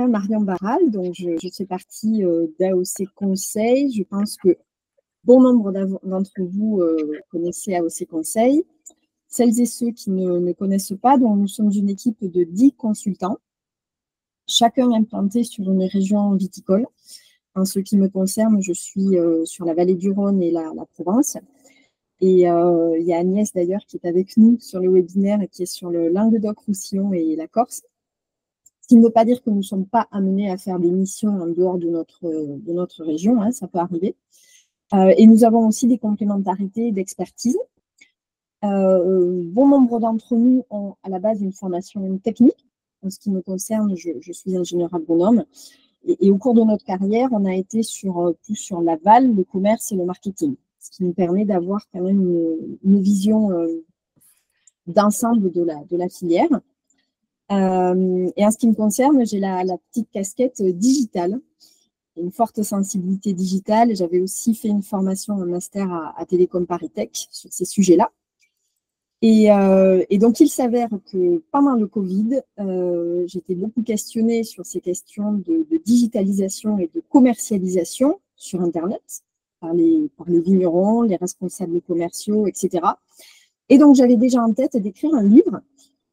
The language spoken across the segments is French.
moi, Marion Barral, donc je fais partie d'AOC Conseil. Je pense que bon nombre d'entre vous connaissez AOC Conseil. Celles et ceux qui ne connaissent pas, donc nous sommes une équipe de 10 consultants, chacun implanté sur une région viticole. En ce qui me concerne, je suis sur la vallée du Rhône et la Provence. Et il y a Agnès d'ailleurs qui est avec nous sur le webinaire et qui est sur le Languedoc-Roussillon et la Corse. Ce qui ne veut pas dire que nous ne sommes pas amenés à faire des missions en dehors de notre région, hein, ça peut arriver. Et nous avons aussi des complémentarités d'expertise. Bon nombre d'entre nous ont à la base une formation technique. En ce qui me concerne, je suis ingénieur agronome. Et au cours de notre carrière, on a été plus sur l'aval, le commerce et le marketing, ce qui nous permet d'avoir quand même une vision d'ensemble de la filière. Et en ce qui me concerne, j'ai la petite casquette digitale, une forte sensibilité digitale. J'avais aussi fait une formation en master à Télécom Paris Tech sur ces sujets-là. Et donc, il s'avère que pendant le Covid, j'étais beaucoup questionnée sur ces questions de digitalisation et de commercialisation sur Internet par les vignerons, les responsables commerciaux, etc. Et donc, j'avais déjà en tête d'écrire un livre.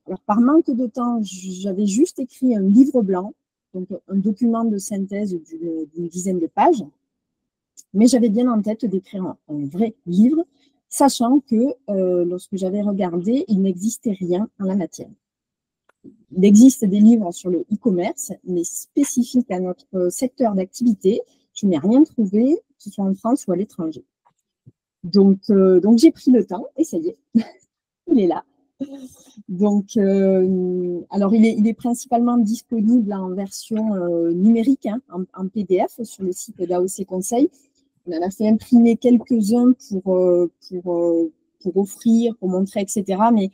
Alors, par manque de temps, j'avais juste écrit un livre blanc, donc un document de synthèse d'une dizaine de pages. Mais j'avais bien en tête d'écrire un vrai livre, sachant que lorsque j'avais regardé, il n'existait rien en la matière. Il existe des livres sur le e-commerce, mais spécifiques à notre secteur d'activité. Je n'ai rien trouvé, que ce soit en France ou à l'étranger. Donc j'ai pris le temps, et ça y est, il est là. Donc, alors il est principalement disponible en version numérique, hein, en PDF sur le site d'AOC Conseil. On en a fait imprimer quelques-uns pour offrir, pour montrer, etc. Mais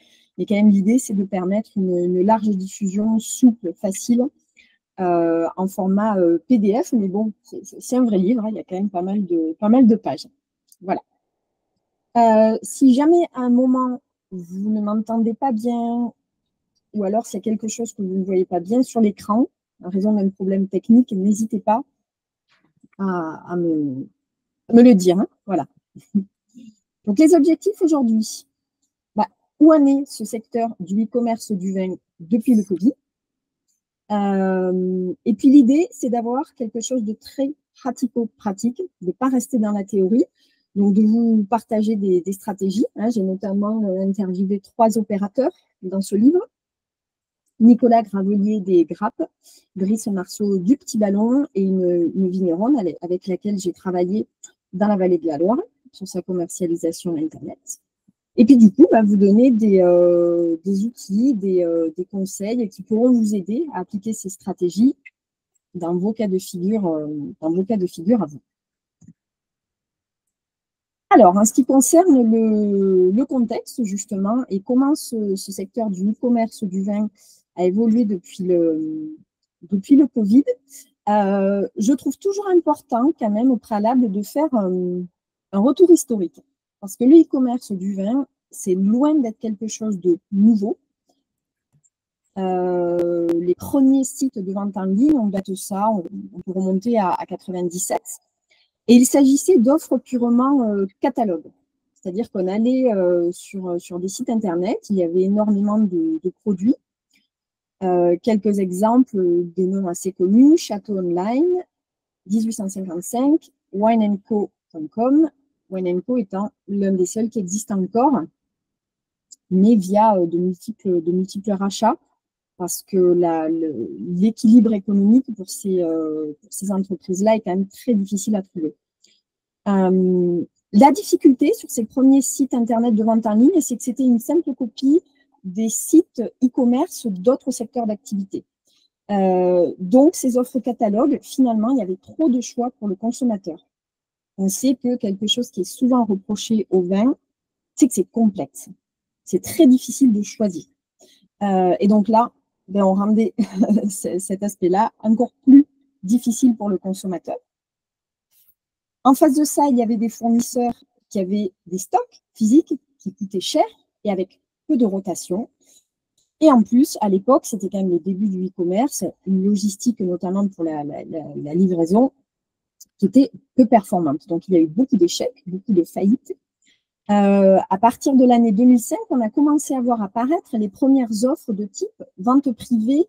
quand même, l'idée, c'est de permettre une large diffusion souple, facile, en format PDF. Mais bon, c'est un vrai livre, hein, il y a quand même pas mal de pages. Voilà. Si jamais à un moment, vous ne m'entendez pas bien, ou alors s'il y a quelque chose que vous ne voyez pas bien sur l'écran, en raison d'un problème technique, n'hésitez pas à me le dire. Hein, voilà. Donc, les objectifs aujourd'hui, où en est ce secteur du e-commerce du vin depuis le Covid? Et puis, l'idée, c'est d'avoir quelque chose de très pratico-pratique, de ne pas rester dans la théorie, donc de vous partager des stratégies. Hein. J'ai notamment interviewé 3 opérateurs dans ce livre. Nicolas Gravelier des Grappes, Brice Marceau du Petit Ballon et une vigneronne avec laquelle j'ai travaillé dans la vallée de la Loire sur sa commercialisation Internet. Et puis du coup, vous donner des outils, des conseils qui pourront vous aider à appliquer ces stratégies dans vos cas de figure, à vous. Alors, en ce qui concerne le contexte, justement, et comment ce secteur du e-commerce du vin a évolué depuis le Covid, je trouve toujours important, quand même, au préalable, de faire un retour historique. Parce que le e-commerce du vin, c'est loin d'être quelque chose de nouveau. Les premiers sites de vente en ligne, on date ça, on peut remonter à 97. Et il s'agissait d'offres purement catalogue. C'est-à-dire qu'on allait sur des sites Internet, il y avait énormément de produits. Quelques exemples, des noms assez connus, Château Online, 1855, wineandco.com, Wine&Co étant l'un des seuls qui existe encore, mais via de multiples rachats, parce que l'équilibre économique pour ces entreprises-là est quand même très difficile à trouver. La difficulté sur ces premiers sites Internet de vente en ligne, c'est que c'était une simple copie des sites e-commerce d'autres secteurs d'activité. Donc, ces offres catalogues, finalement, il y avait trop de choix pour le consommateur. On sait que quelque chose qui est souvent reproché au vin, c'est que c'est complexe. C'est très difficile de choisir. Et donc là, on rendait cet aspect-là encore plus difficile pour le consommateur. En face de ça, il y avait des fournisseurs qui avaient des stocks physiques qui coûtaient cher et avec peu de rotation. Et en plus, à l'époque, c'était quand même le début du e-commerce, une logistique notamment pour la livraison qui était peu performante. Donc, il y a eu beaucoup d'échecs, beaucoup de faillites. À partir de l'année 2005, on a commencé à voir apparaître les premières offres de type vente privée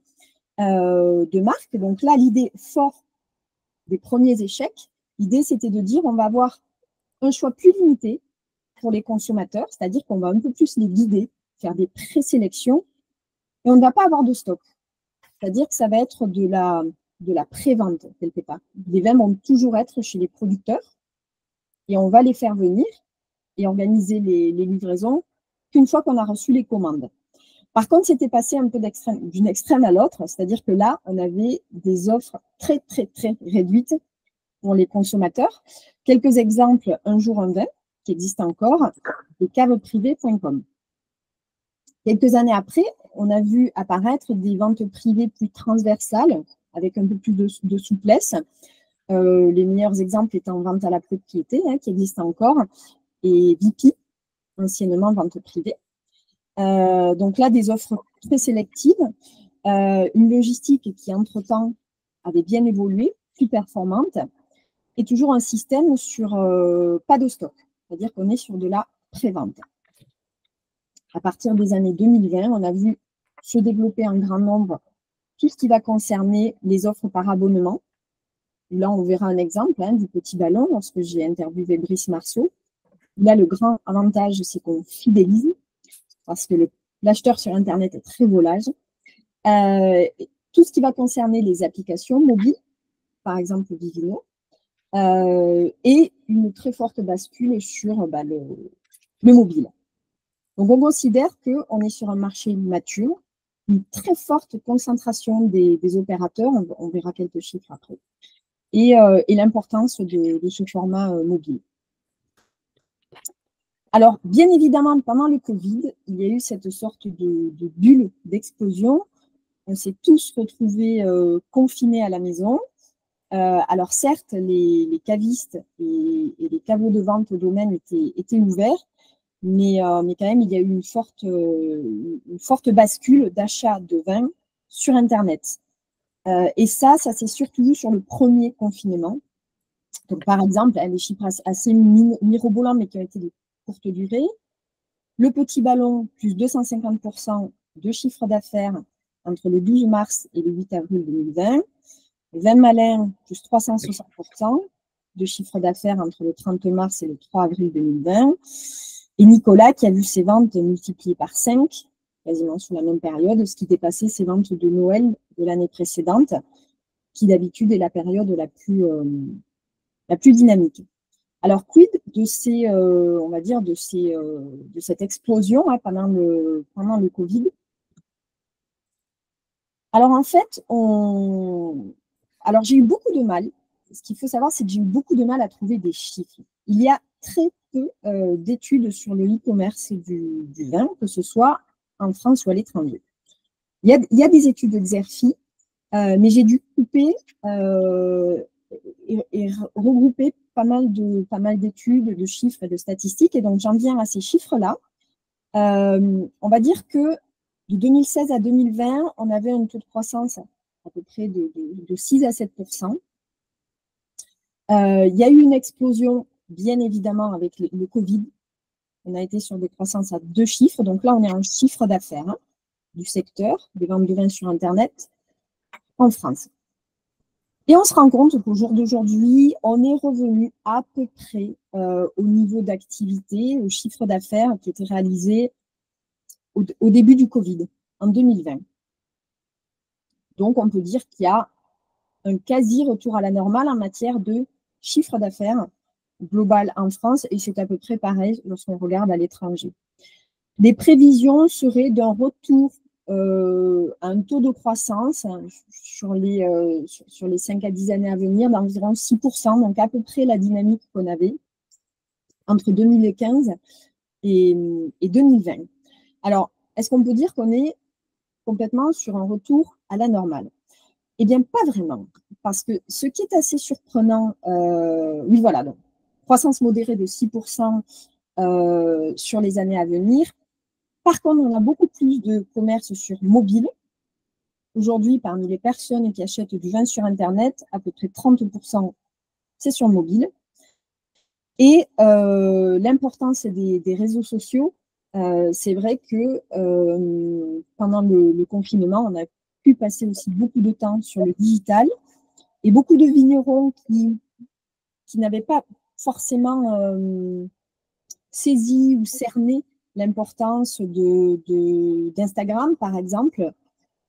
de marque. Donc là, l'idée forte des premiers échecs, l'idée, c'était de dire on va avoir un choix plus limité pour les consommateurs, c'est-à-dire qu'on va un peu plus les guider, faire des présélections, et on ne va pas avoir de stock. C'est-à-dire que ça va être de la pré-vente, quelque part. Les vins vont toujours être chez les producteurs, et on va les faire venir et organiser les livraisons qu'une fois qu'on a reçu les commandes. Par contre, c'était passé un peu d'une extrême à l'autre, c'est-à-dire que là, on avait des offres très, très, très réduites pour les consommateurs. Quelques exemples, un jour un vin, qui existe encore, et caveprivées.com. Quelques années après, on a vu apparaître des ventes privées plus transversales, avec un peu plus de souplesse. Les meilleurs exemples étant vente à la propriété, qui existe encore, et VIP, anciennement vente privée. Donc là, des offres très sélectives, une logistique qui, entre-temps, avait bien évolué, plus performante, et toujours un système sur pas de stock, c'est-à-dire qu'on est sur de la pré-vente. À partir des années 2020, on a vu se développer en grand nombre tout ce qui va concerner les offres par abonnement. Là, on verra un exemple du petit ballon lorsque j'ai interviewé Brice Marceau. Là, le grand avantage, c'est qu'on fidélise parce que l'acheteur sur Internet est très volage. Tout ce qui va concerner les applications mobiles, par exemple Vivino, et une très forte bascule sur le mobile. Donc, on considère qu'on est sur un marché mature, une très forte concentration des opérateurs, on verra quelques chiffres après, et l'importance de ce format mobile. Alors, bien évidemment, pendant le Covid, il y a eu cette sorte de bulle d'explosion. On s'est tous retrouvés confinés à la maison. Alors, certes, les cavistes et les caveaux de vente au domaine étaient ouverts, mais quand même, il y a eu une forte bascule d'achat de vin sur Internet. Et ça c'est surtout vu sur le premier confinement. Donc, par exemple, les chiffres assez mirobolants, mais qui ont été de courte durée. Le petit ballon, plus 250% de chiffre d'affaires entre le 12 mars et le 8 avril 2020. Le vin malin, plus 360% de chiffre d'affaires entre le 30 mars et le 3 avril 2020. Et Nicolas, qui a vu ses ventes multipliées par 5, quasiment sur la même période, ce qui dépassait ses ventes de Noël de l'année précédente, qui d'habitude est la période la plus dynamique. Alors, quid de on va dire, de cette explosion pendant le Covid? Alors, en fait, j'ai eu beaucoup de mal. Ce qu'il faut savoir, c'est que j'ai eu beaucoup de mal à trouver des chiffres. Il y a très peu d'études sur le e-commerce du vin, que ce soit en France ou à l'étranger. Il y a des études de Xerfi, mais j'ai dû couper et regrouper pas mal d'études, de chiffres et de statistiques. Et donc, j'en viens à ces chiffres-là. On va dire que de 2016 à 2020, on avait un taux de croissance à peu près de 6 à 7%. Il y a eu une explosion, bien évidemment, avec le Covid. On a été sur des croissances à 2 chiffres. Donc là, on est en chiffre d'affaires du secteur des ventes de vin sur Internet en France. Et on se rend compte qu'au jour d'aujourd'hui, on est revenu à peu près au niveau d'activité, au chiffre d'affaires qui était réalisé au début du Covid, en 2020. Donc, on peut dire qu'il y a un quasi-retour à la normale en matière de chiffre d'affaires global en France, et c'est à peu près pareil lorsqu'on regarde à l'étranger. Les prévisions seraient d'un retour à un taux de croissance sur les 5 à 10 années à venir d'environ 6%, donc à peu près la dynamique qu'on avait entre 2015 et 2020. Alors, est-ce qu'on peut dire qu'on est complètement sur un retour à la normale? Eh bien, pas vraiment, parce que ce qui est assez surprenant, oui, voilà, donc, croissance modérée de 6% sur les années à venir, Par contre, on a beaucoup plus de commerce sur mobile. Aujourd'hui, parmi les personnes qui achètent du vin sur Internet, à peu près 30%, c'est sur mobile. Et l'importance des réseaux sociaux, c'est vrai que pendant le confinement, on a pu passer aussi beaucoup de temps sur le digital. Et beaucoup de vignerons qui n'avaient pas forcément saisi ou cerné l'importance d'Instagram, par exemple,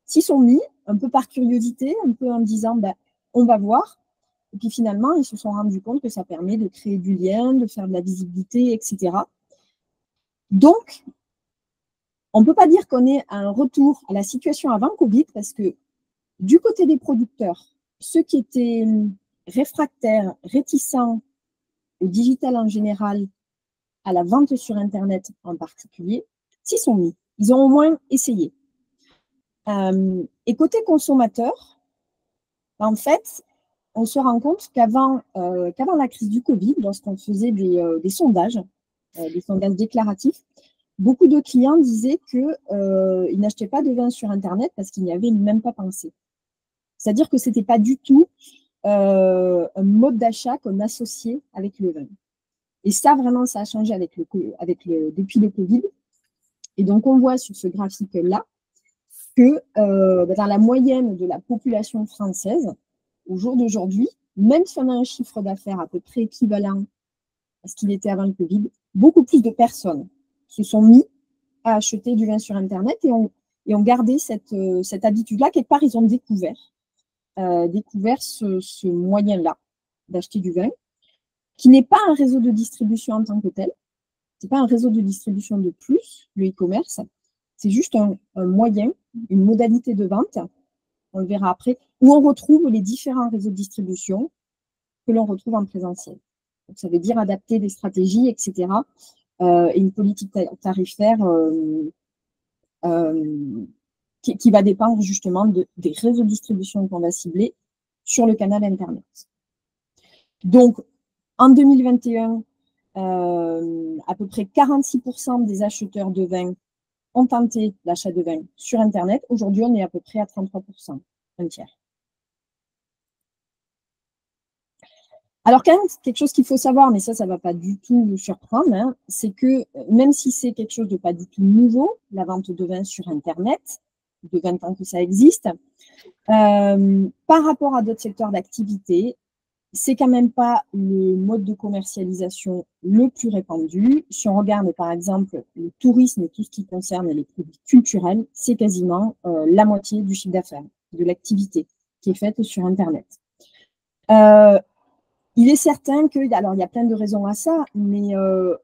s'y sont mis, un peu par curiosité, un peu en disant ben, on va voir. Et puis finalement, ils se sont rendus compte que ça permet de créer du lien, de faire de la visibilité, etc. Donc, on ne peut pas dire qu'on est à un retour à la situation avant Covid, parce que du côté des producteurs, ceux qui étaient réfractaires, réticents au digital en général, à la vente sur Internet en particulier, s'y sont mis. Ils ont au moins essayé. Et côté consommateur, en fait, on se rend compte qu'avant la crise du Covid, lorsqu'on faisait des sondages déclaratifs, beaucoup de clients disaient qu'ils n'achetaient pas de vin sur Internet parce qu'ils n'y avaient même pas pensé. C'est-à-dire que ce n'était pas du tout un mode d'achat qu'on associait avec le vin. Et ça, vraiment, ça a changé depuis le Covid. Et donc, on voit sur ce graphique-là que dans la moyenne de la population française, au jour d'aujourd'hui, même si on a un chiffre d'affaires à peu près équivalent à ce qu'il était avant le Covid, beaucoup plus de personnes se sont mis à acheter du vin sur Internet et ont gardé cette habitude-là. Quelque part, ils ont découvert ce moyen-là d'acheter du vin, qui n'est pas un réseau de distribution en tant que tel. Ce n'est pas un réseau de distribution de plus, le e-commerce. C'est juste un moyen, une modalité de vente, on le verra après, où on retrouve les différents réseaux de distribution que l'on retrouve en présentiel. Donc, ça veut dire adapter des stratégies, etc. Et une politique tarifaire qui va dépendre justement des réseaux de distribution qu'on va cibler sur le canal Internet. Donc, en 2021, à peu près 46% des acheteurs de vin ont tenté l'achat de vin sur Internet. Aujourd'hui, on est à peu près à 33%, un tiers. Alors, quand même, quelque chose qu'il faut savoir, mais ça ne va pas du tout vous surprendre, hein, c'est que même si c'est quelque chose de pas du tout nouveau, la vente de vin sur Internet, de 20 ans que ça existe, par rapport à d'autres secteurs d'activité, c'est quand même pas le mode de commercialisation le plus répandu. Si on regarde par exemple le tourisme et tout ce qui concerne les produits culturels, c'est quasiment la moitié du chiffre d'affaires, de l'activité qui est faite sur Internet. Il est certain que, alors il y a plein de raisons à ça, mais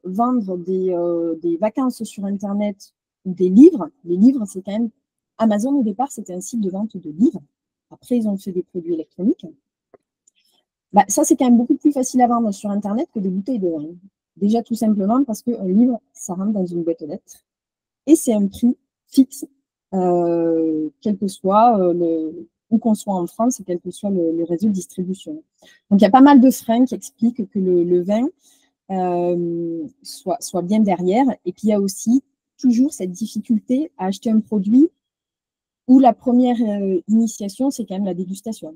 vendre des vacances sur Internet ou des livres, les livres c'est quand même, Amazon au départ c'était un site de vente de livres, après ils ont fait des produits électroniques. Bah, ça, c'est quand même beaucoup plus facile à vendre sur Internet que des bouteilles de vin. Déjà, tout simplement parce qu'un livre, ça rentre dans une boîte aux lettres et c'est un prix fixe, quel que soit où qu'on soit en France et quel que soit le réseau de distribution. Donc, il y a pas mal de freins qui expliquent que le vin soit bien derrière. Et puis, il y a aussi toujours cette difficulté à acheter un produit où la première initiation, c'est quand même la dégustation.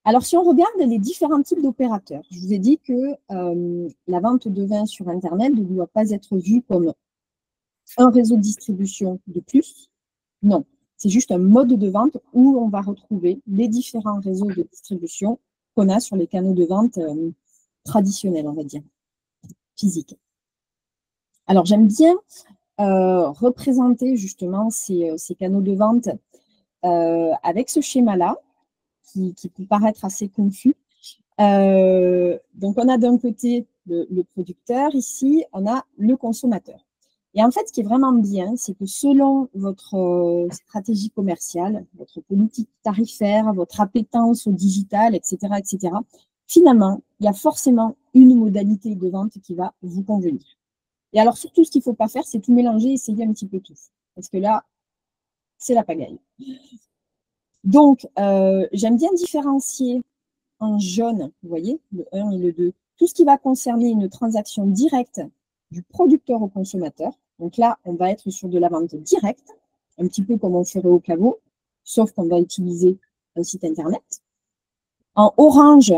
Alors, si on regarde les différents types d'opérateurs, je vous ai dit que la vente de vin sur Internet ne doit pas être vue comme un réseau de distribution de plus. Non, c'est juste un mode de vente où on va retrouver les différents réseaux de distribution qu'on a sur les canaux de vente traditionnels, on va dire, physiques. Alors, j'aime bien représenter justement ces canaux de vente avec ce schéma-là, qui peut paraître assez confus. Donc, on a d'un côté le producteur, ici, on a le consommateur. Et en fait, ce qui est vraiment bien, c'est que selon votre stratégie commerciale, votre politique tarifaire, votre appétence au digital, etc., finalement, il y a forcément une modalité de vente qui va vous convenir. Et alors, surtout, ce qu'il ne faut pas faire, c'est tout mélanger et essayer un petit peu tout. Parce que là, c'est la pagaille. Donc, j'aime bien différencier en jaune, vous voyez, le 1 et le 2, tout ce qui va concerner une transaction directe du producteur au consommateur. Donc là, on va être sur de la vente directe, un petit peu comme on ferait au caveau, sauf qu'on va utiliser un site Internet. En orange,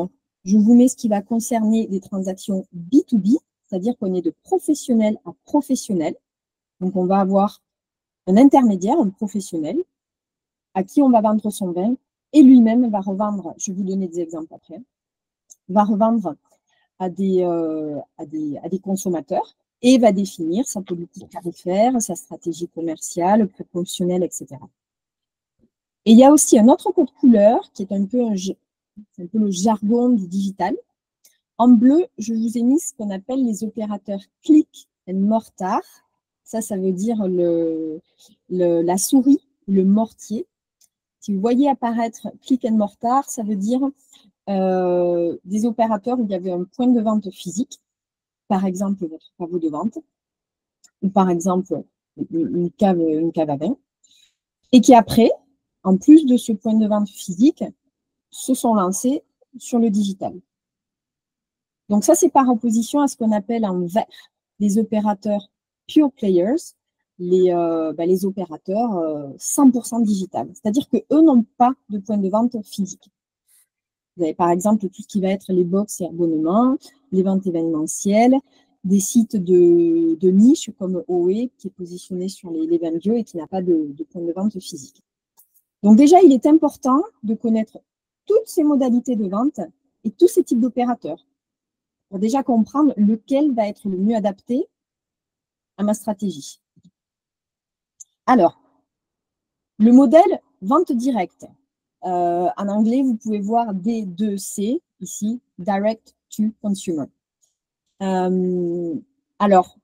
je vous mets ce qui va concerner des transactions B2B, c'est-à-dire qu'on est de professionnel à professionnel. Donc, on va avoir un intermédiaire, un professionnel, à qui on va vendre son vin et lui-même va revendre, je vais vous donner des exemples après, va revendre à des consommateurs et va définir sa politique tarifaire, sa stratégie commerciale, promotionnelle, etc. Et il y a aussi un autre code couleur qui est un peu le jargon du digital. En bleu, je vous ai mis ce qu'on appelle les opérateurs click and mortar. Ça veut dire la souris, le mortier. Si vous voyez apparaître click and mortar, ça veut dire des opérateurs où il y avait un point de vente physique, par exemple votre caveau de vente, ou par exemple une cave à vin, et qui après, en plus de ce point de vente physique, se sont lancés sur le digital. Donc ça, c'est par opposition à ce qu'on appelle en vert les opérateurs pure players, les opérateurs 100% digital. C'est-à-dire qu'eux n'ont pas de point de vente physique. Vous avez par exemple tout ce qui va être les box et abonnements, les ventes événementielles, des sites de niche comme OE qui est positionné sur les vins bio et qui n'a pas de point de vente physique. Donc déjà, il est important de connaître toutes ces modalités de vente et tous ces types d'opérateurs pour déjà comprendre lequel va être le mieux adapté à ma stratégie. Alors, le modèle vente directe. En anglais, vous pouvez voir D2C ici, Direct to Consumer. Alors,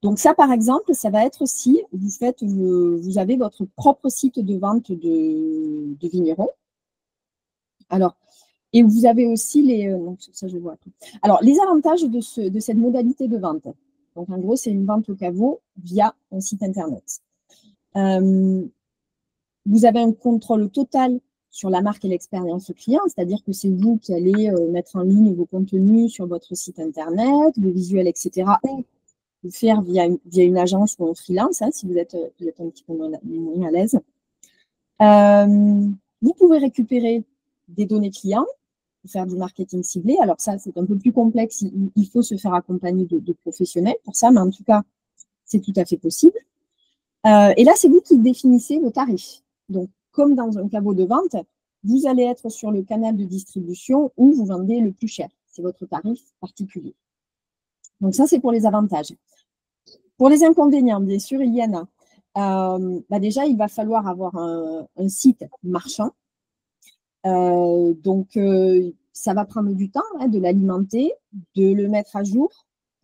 donc ça, par exemple, ça va être si vous avez votre propre site de vente de vignerons. Alors, et vous avez aussi les... ça, je vois. Alors, les avantages de cette modalité de vente. Donc, en gros, c'est une vente au caveau via un site Internet. Vous avez un contrôle total sur la marque et l'expérience client, c'est-à-dire que c'est vous qui allez mettre en ligne vos contenus sur votre site Internet, le visuel, etc. ou le faire via une agence ou un freelance, hein, si vous êtes un petit peu moins à l'aise. Vous pouvez récupérer des données clients, faire du marketing ciblé. Alors ça, c'est un peu plus complexe. Il faut se faire accompagner de professionnels pour ça, mais en tout cas, c'est tout à fait possible. Et là, c'est vous qui définissez vos tarifs. Donc, comme dans un caveau de vente, vous allez être sur le canal de distribution où vous vendez le plus cher. C'est votre tarif particulier. Donc ça, c'est pour les avantages. Pour les inconvénients, bien sûr, il y en a. Déjà, il va falloir avoir un site marchand. Donc, ça va prendre du temps de l'alimenter, de le mettre à jour.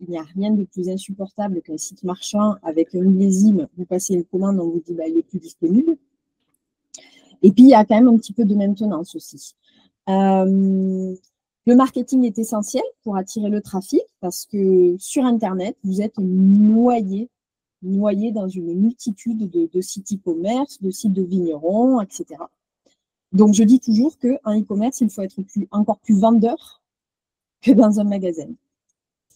Il n'y a rien de plus insupportable qu'un site marchand avec un millésime. Vous passez une commande, on vous dit il n'est plus disponible. Et puis, il y a quand même un petit peu de maintenance aussi. Le marketing est essentiel pour attirer le trafic parce que sur Internet, vous êtes noyé dans une multitude de sites e-commerce, de sites de vignerons, etc. Donc, je dis toujours qu'en e-commerce, il faut être encore plus vendeur que dans un magasin.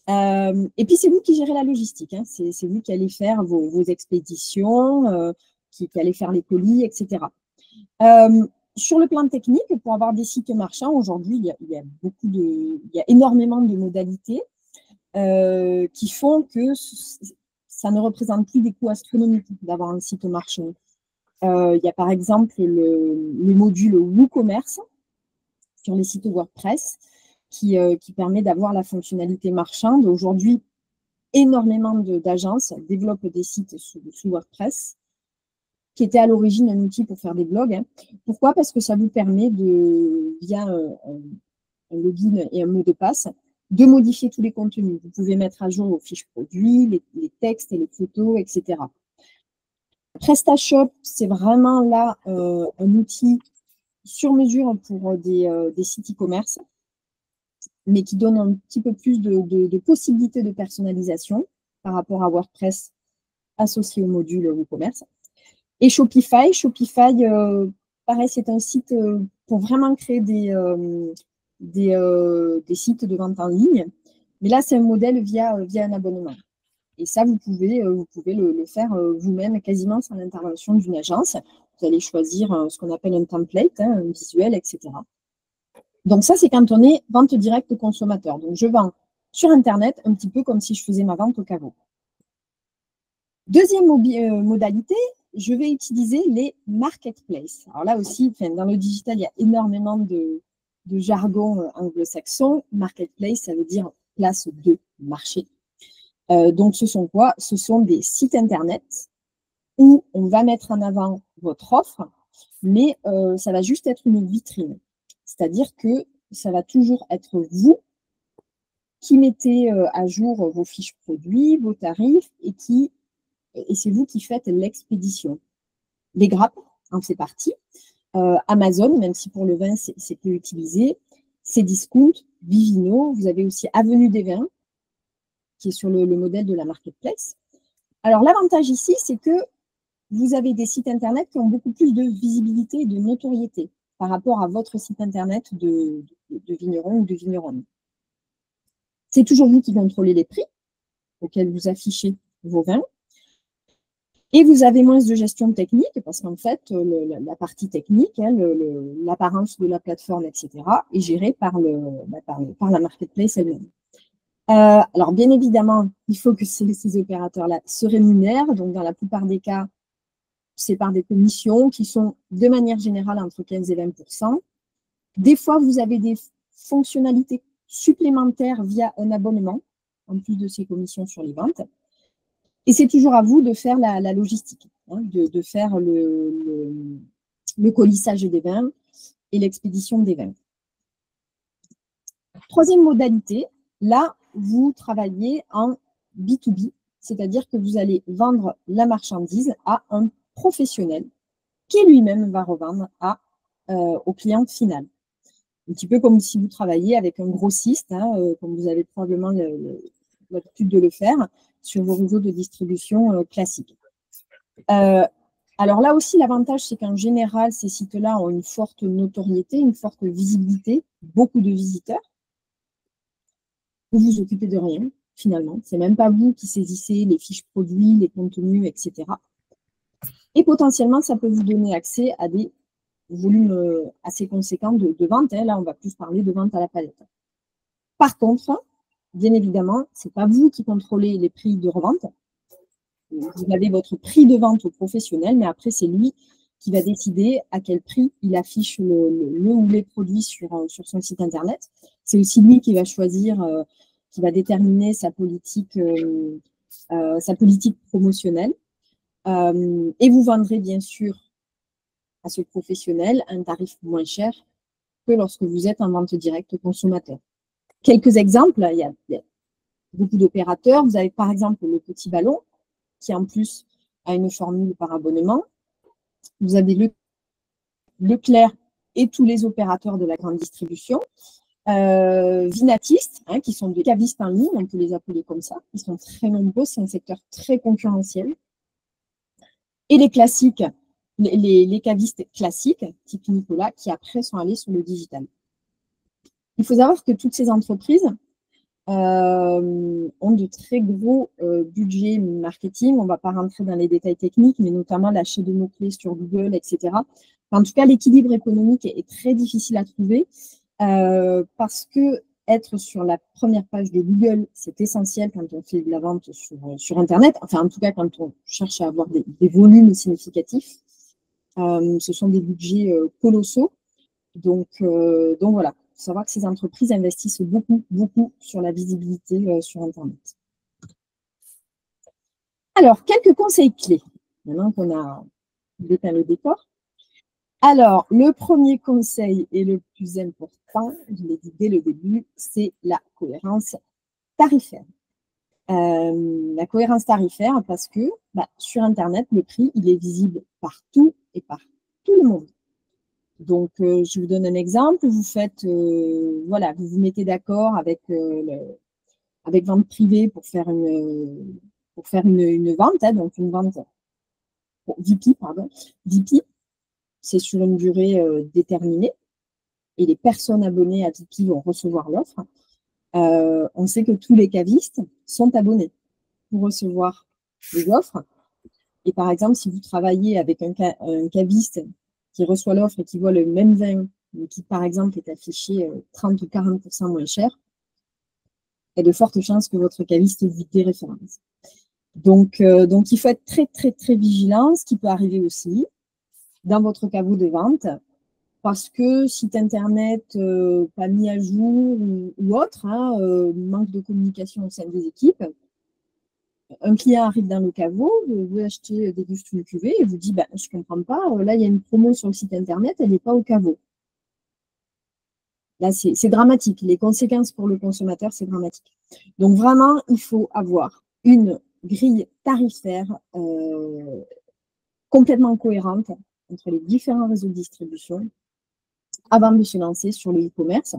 Et puis, c'est vous qui gérez la logistique. Hein. C'est vous qui allez faire vos expéditions, qui allez faire les colis, etc. Sur le plan technique, pour avoir des sites marchands, aujourd'hui, il y a énormément de modalités qui font que ça ne représente plus des coûts astronomiques d'avoir un site marchand. Il y a par exemple le module WooCommerce sur les sites WordPress qui permet d'avoir la fonctionnalité marchande. Aujourd'hui, énormément d'agences développent des sites sous WordPress, qui était à l'origine un outil pour faire des blogs. Hein. Pourquoi? Parce que ça vous permet, via un login et un mot de passe, de modifier tous les contenus. Vous pouvez mettre à jour vos fiches produits, les textes et les photos, etc. PrestaShop, c'est vraiment là un outil sur mesure pour des sites e-commerce, mais qui donne un petit peu plus de possibilités de personnalisation par rapport à WordPress associé au module WooCommerce. Et Shopify, pareil, c'est un site pour vraiment créer des sites de vente en ligne. Mais là, c'est un modèle via un abonnement. Et ça, vous pouvez le faire vous-même quasiment sans l'intervention d'une agence. Vous allez choisir ce qu'on appelle un template, un visuel, etc. Donc ça, c'est quand on est vente directe au consommateur. Donc je vends sur Internet un petit peu comme si je faisais ma vente au caveau. Deuxième modalité, je vais utiliser les marketplaces. Alors là aussi, dans le digital, il y a énormément de jargon anglo-saxon. Marketplace, ça veut dire place de marché. Donc, ce sont quoi? Ce sont des sites Internet où on va mettre en avant votre offre, mais ça va juste être une vitrine. C'est-à-dire que ça va toujours être vous qui mettez à jour vos fiches produits, vos tarifs, et c'est vous qui faites l'expédition. Les grappes en fait partie. Amazon, même si pour le vin, c'est peu utilisé. Cdiscount, Vivino. Vous avez aussi Avenue des Vins, qui est sur le modèle de la marketplace. Alors, l'avantage ici, c'est que vous avez des sites Internet qui ont beaucoup plus de visibilité et de notoriété par rapport à votre site Internet de vigneron ou de vigneronne. C'est toujours vous qui contrôlez les prix auxquels vous affichez vos vins. Et vous avez moins de gestion technique parce qu'en fait, la partie technique, l'apparence de la plateforme, etc., est gérée par la marketplace elle-même. Alors, bien évidemment, il faut que ces opérateurs-là se rémunèrent. Donc, dans la plupart des cas, c'est par des commissions qui sont de manière générale entre 15 et 20%. Des fois, vous avez des fonctionnalités supplémentaires via un abonnement, en plus de ces commissions sur les ventes. Et c'est toujours à vous de faire la logistique, hein, de faire le colissage des vins et l'expédition des vins. Troisième modalité, là, vous travaillez en B2B, c'est-à-dire que vous allez vendre la marchandise à un professionnel qui lui-même va revendre au client final. Un petit peu comme si vous travaillez avec un grossiste, hein, comme vous avez probablement l'habitude de le faire sur vos réseaux de distribution classiques. Alors là aussi, l'avantage, c'est qu'en général, ces sites-là ont une forte notoriété, une forte visibilité, beaucoup de visiteurs. Vous vous occupez de rien, finalement. Ce n'est même pas vous qui saisissez les fiches produits, les contenus, etc. Et potentiellement, ça peut vous donner accès à des volumes assez conséquents de vente. Hein. Là, on va plus parler de vente à la palette. Par contre, bien évidemment, ce n'est pas vous qui contrôlez les prix de revente. Vous avez votre prix de vente au professionnel, mais après, c'est lui qui va décider à quel prix il affiche le ou les produits sur son site Internet. C'est aussi lui qui va choisir, qui va déterminer sa politique promotionnelle. Et vous vendrez bien sûr à ce professionnel un tarif moins cher que lorsque vous êtes en vente directe au consommateur. Quelques exemples, il y a beaucoup d'opérateurs. Vous avez par exemple le Petit Ballon, qui en plus a une formule par abonnement. Vous avez Leclerc et tous les opérateurs de la grande distribution. Vinatistes, hein, qui sont des cavistes en ligne, on peut les appeler comme ça. Ils sont très nombreux, c'est un secteur très concurrentiel. Et les classiques, les cavistes classiques, type Nicolas, qui après sont allés sur le digital. Il faut savoir que toutes ces entreprises ont de très gros budgets marketing. On ne va pas rentrer dans les détails techniques, mais notamment l'achat de mots-clés sur Google, etc. En tout cas, l'équilibre économique est très difficile à trouver parce que être sur la première page de Google, c'est essentiel quand on fait de la vente sur Internet. Enfin, en tout cas, quand on cherche à avoir des volumes significatifs. Ce sont des budgets colossaux. Donc voilà. Il faut savoir que ces entreprises investissent beaucoup, beaucoup sur la visibilité sur Internet. Alors, quelques conseils clés, maintenant qu'on a dépeint le décor. Alors, le premier conseil et le plus important, je l'ai dit dès le début, c'est la cohérence tarifaire. La cohérence tarifaire parce que sur Internet, le prix, il est visible partout et par tout le monde. Donc, je vous donne un exemple. Vous faites, voilà, vous vous mettez d'accord avec vente privée pour faire une vente, hein, donc une vente VP, pardon. VP, c'est sur une durée déterminée et les personnes abonnées à VP vont recevoir l'offre. On sait que tous les cavistes sont abonnés. pour recevoir les offres. Et par exemple, si vous travaillez avec un caviste qui reçoit l'offre et qui voit le même vin, mais qui, par exemple, est affiché 30 ou 40% moins cher, il y a de fortes chances que votre caviste vous déréférence. Donc, il faut être très, très, très vigilant, ce qui peut arriver aussi dans votre caveau de vente, parce que site internet pas mis à jour ou autre, manque de communication au sein des équipes, un client arrive dans le caveau, vous achetez déguste une cuvée et vous dit ben, je ne comprends pas, là il y a une promo sur le site internet, elle n'est pas au caveau. Là, c'est dramatique. Les conséquences pour le consommateur, c'est dramatique. Donc, vraiment, il faut avoir une grille tarifaire complètement cohérente entre les différents réseaux de distribution avant de se lancer sur le e-commerce.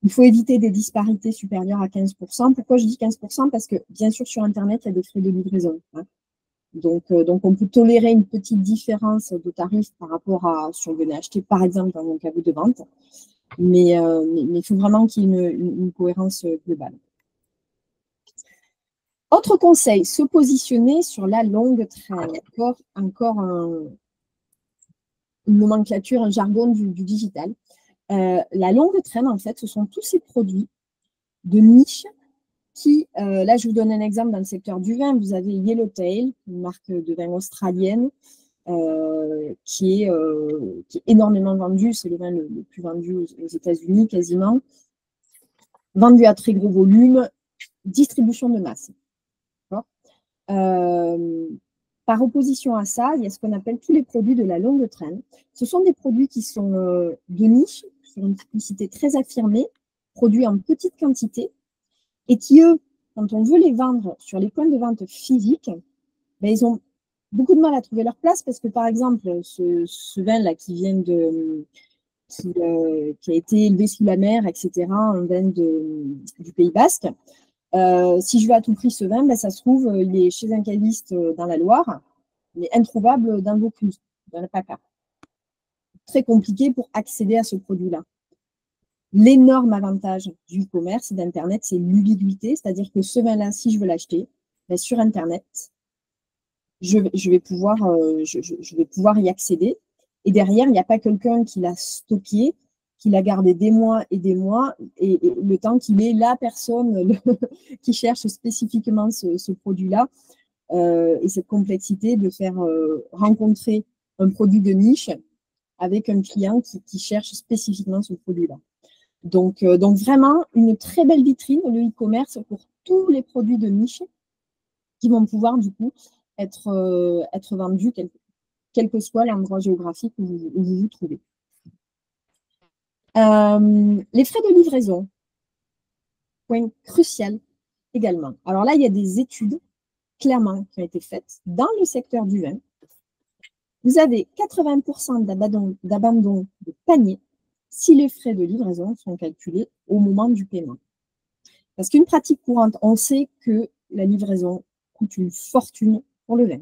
Il faut éviter des disparités supérieures à 15%. Pourquoi je dis 15%? Parce que, bien sûr, sur Internet, il y a des frais de livraison. Donc, on peut tolérer une petite différence de tarif par rapport à si on venait acheter, par exemple, dans mon caveau de vente. Mais il faut vraiment qu'il y ait une cohérence globale. Autre conseil, se positionner sur la longue traîne. Encore une nomenclature, un jargon du digital. La longue traîne, en fait, ce sont tous ces produits de niche qui, là, je vous donne un exemple dans le secteur du vin. Vous avez Yellowtail, une marque de vin australienne, qui est énormément vendu. C'est le vin le plus vendu aux États-Unis quasiment. Vendu à très gros volume, distribution de masse. Par opposition à ça, il y a ce qu'on appelle tous les produits de la longue traîne. Ce sont des produits qui sont de niche, sur une publicité très affirmée, produits en petite quantité, et qui, eux, quand on veut les vendre sur les points de vente physiques, ben, ils ont beaucoup de mal à trouver leur place parce que, par exemple, ce vin-là qui a été élevé sous la mer, etc., un vin du Pays Basque, si je veux à tout prix ce vin, ben, ça se trouve, il est chez un caviste dans la Loire, mais introuvable dans le Vaucluse, dans la PACA. Très compliqué pour accéder à ce produit-là. L'énorme avantage du e-commerce et d'Internet, c'est l'ubiquité, c'est-à-dire que ce vin-là, si je veux l'acheter, ben, sur Internet, je vais pouvoir y accéder. Et derrière, il n'y a pas quelqu'un qui l'a stocké, qui l'a gardé des mois et le temps qu'il est la personne qui cherche spécifiquement ce produit-là. Et cette complexité de faire rencontrer un produit de niche avec un client qui cherche spécifiquement ce produit-là. Donc, vraiment, une très belle vitrine, le e-commerce, pour tous les produits de niche qui vont pouvoir, du coup, être vendus, quel que soit l'endroit géographique où vous vous trouvez. Les frais de livraison, point crucial également. Alors là, il y a des études clairement qui ont été faites dans le secteur du vin. Vous avez 80% d'abandon de panier si les frais de livraison sont calculés au moment du paiement. Parce qu'une pratique courante, on sait que la livraison coûte une fortune pour le vin.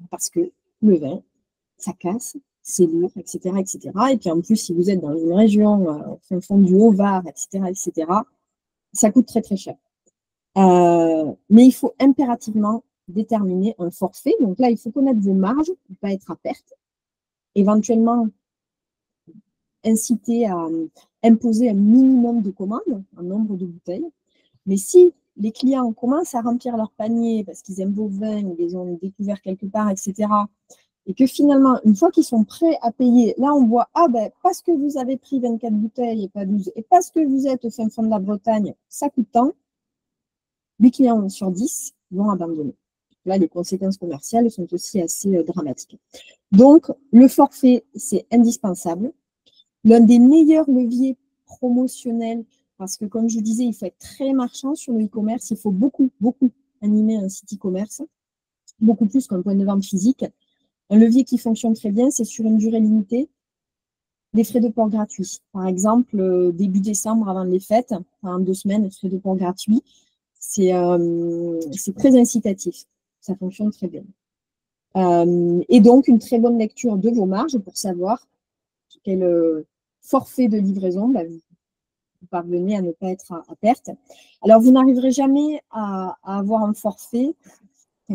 Parce que le vin, ça casse, c'est lourd, etc., etc. Et puis en plus, si vous êtes dans une région, au fond du Haut-Var, etc., ça coûte très, très cher. Mais il faut impérativement déterminer un forfait. Donc là, il faut connaître vos marges, ne pas être à perte. Éventuellement, inciter à imposer un minimum de commandes, un nombre de bouteilles. Mais si les clients commencent à remplir leur panier parce qu'ils aiment vos vins, ils les ont découverts quelque part, etc., et que finalement, une fois qu'ils sont prêts à payer, là, on voit, ah ben, parce que vous avez pris 24 bouteilles et pas 12, et parce que vous êtes au fin fond de la Bretagne, ça coûte tant, 8 clients sur 10 vont abandonner. Là, les conséquences commerciales sont aussi assez dramatiques. Donc, le forfait, c'est indispensable. L'un des meilleurs leviers promotionnels, parce que comme je disais, il faut être très marchand sur le e-commerce, il faut beaucoup, beaucoup animer un site e-commerce, beaucoup plus qu'un point de vente physique. Un levier qui fonctionne très bien, c'est sur une durée limitée, les frais de port gratuits. Par exemple, début décembre, avant les fêtes, pendant 2 semaines, les frais de port gratuits, c'est très incitatif. Ça fonctionne très bien. Et donc, une très bonne lecture de vos marges pour savoir quel forfait de livraison vous parvenez à ne pas être à perte. Alors, vous n'arriverez jamais à avoir un forfait,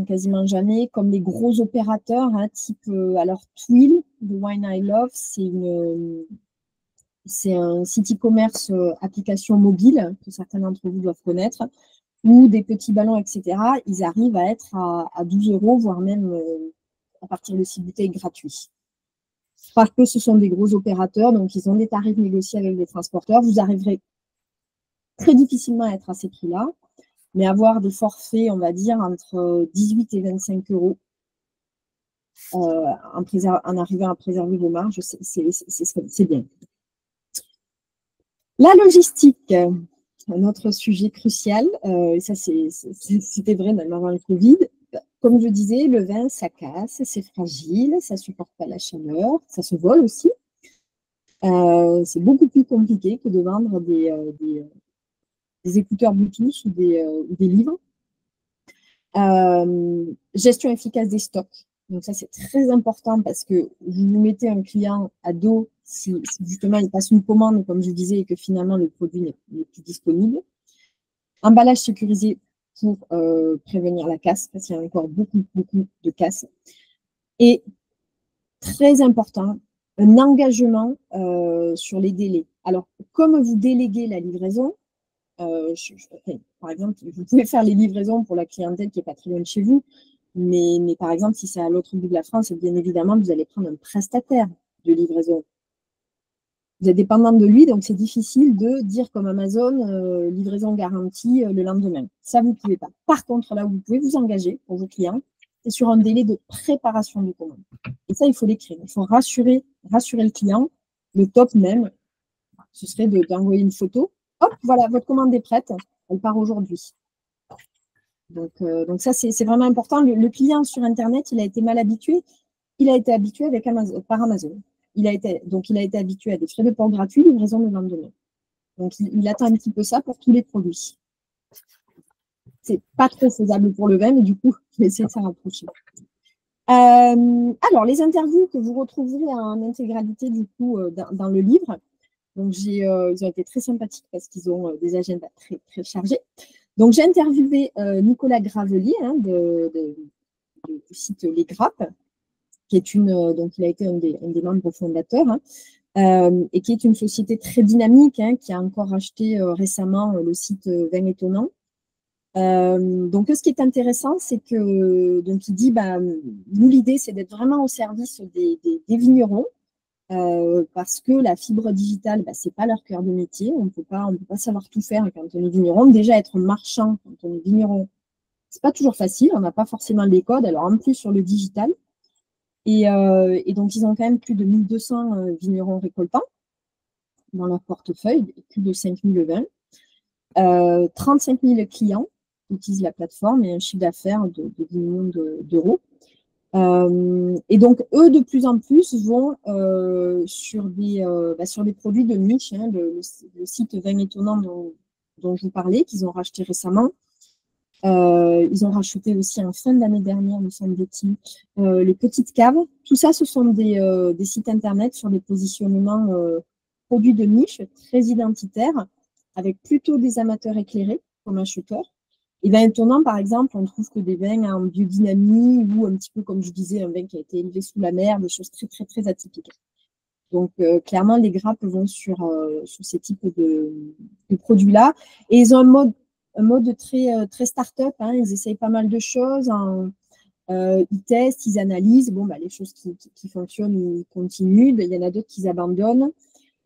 quasiment jamais, comme les gros opérateurs, hein, type, alors Twill, de Wine I Love, c'est un site e-commerce application mobile que certains d'entre vous doivent connaître, ou des petits ballons, etc. Ils arrivent à être à 12 €, voire même à partir de 6 bouteilles gratuits. Parce que ce sont des gros opérateurs, donc ils ont des tarifs négociés avec les transporteurs. Vous arriverez très difficilement à être à ces prix-là, mais avoir des forfaits, on va dire, entre 18 et 25 € en arrivant à préserver vos marges, c'est bien. La logistique, un autre sujet crucial, et ça c'était vrai même avant le Covid. Comme je disais, le vin, ça casse, c'est fragile, ça ne supporte pas la chaleur, ça se vole aussi. C'est beaucoup plus compliqué que de vendre des écouteurs Bluetooth ou des livres. Gestion efficace des stocks. Donc ça, c'est très important parce que vous mettez un client à dos si justement il passe une commande, comme je disais, et que finalement le produit n'est plus disponible. Emballage sécurisé pour prévenir la casse, parce qu'il y a encore beaucoup de casse. Et très important, un engagement sur les délais. Alors, comme vous déléguez la livraison, par exemple, vous pouvez faire les livraisons pour la clientèle qui n'est pas très loin de chez vous, mais par exemple, si c'est à l'autre bout de la France, bien évidemment, vous allez prendre un prestataire de livraison. Vous êtes dépendant de lui, donc c'est difficile de dire comme Amazon, livraison garantie le lendemain. Ça, vous ne pouvez pas. Par contre, là où vous pouvez vous engager pour vos clients, c'est sur un délai de préparation de commande. Et ça, il faut l'écrire. Il faut rassurer le client. Le top même, ce serait d'envoyer une photo. Hop, voilà, votre commande est prête. Elle part aujourd'hui. Donc ça, c'est vraiment important. Le client sur Internet, il a été mal habitué. Il a été habitué par Amazon. Il a été habitué à des frais de port gratuits, livraison le lendemain. Donc, il attend un petit peu ça pour tous les produits. C'est pas trop faisable pour le vin, mais du coup, je vais essayer de s'en rapprocher. Alors, les interviews que vous retrouverez en intégralité, du coup, dans le livre. Donc, ils ont été très sympathiques parce qu'ils ont des agendas très, très chargés. Donc, j'ai interviewé Nicolas Gravelier du site Les Grappes, qui est donc il a été un des membres fondateurs, et qui est une société très dynamique, qui a encore acheté récemment le site Vin Étonnant. Donc, ce qui est intéressant, c'est que donc il dit, nous l'idée, c'est d'être vraiment au service des vignerons, parce que la fibre digitale, c'est pas leur cœur de métier. On peut pas savoir tout faire quand on est vigneron. Déjà, être marchand quand on est vigneron, c'est pas toujours facile. On n'a pas forcément les codes. Alors, en plus sur le digital. Et donc, ils ont quand même plus de 1200 vignerons récoltants dans leur portefeuille, plus de 5000 vins, 35 000 clients qui utilisent la plateforme et un chiffre d'affaires de 10 millions d'euros. Et donc, eux, de plus en plus, vont sur des produits de niche, le site Vin Étonnant dont je vous parlais, qu'ils ont racheté récemment. Ils ont racheté aussi en fin d'année dernière, me semble-t-il, les petites caves. Tout ça, ce sont des sites internet sur des positionnements produits de niche très identitaires, avec plutôt des amateurs éclairés comme acheteurs. Et Vin Étonnant, par exemple, on trouve que des vins en biodynamie ou un petit peu, comme je disais, un vin qui a été élevé sous la mer, des choses très, très, très atypiques. Donc, clairement, les grappes vont sur ces types de produits-là. Et ils ont un mode très, très start-up. Ils essayent pas mal de choses. Ils testent, ils analysent. Les choses qui fonctionnent, ils continuent. Il y en a d'autres qui abandonnent.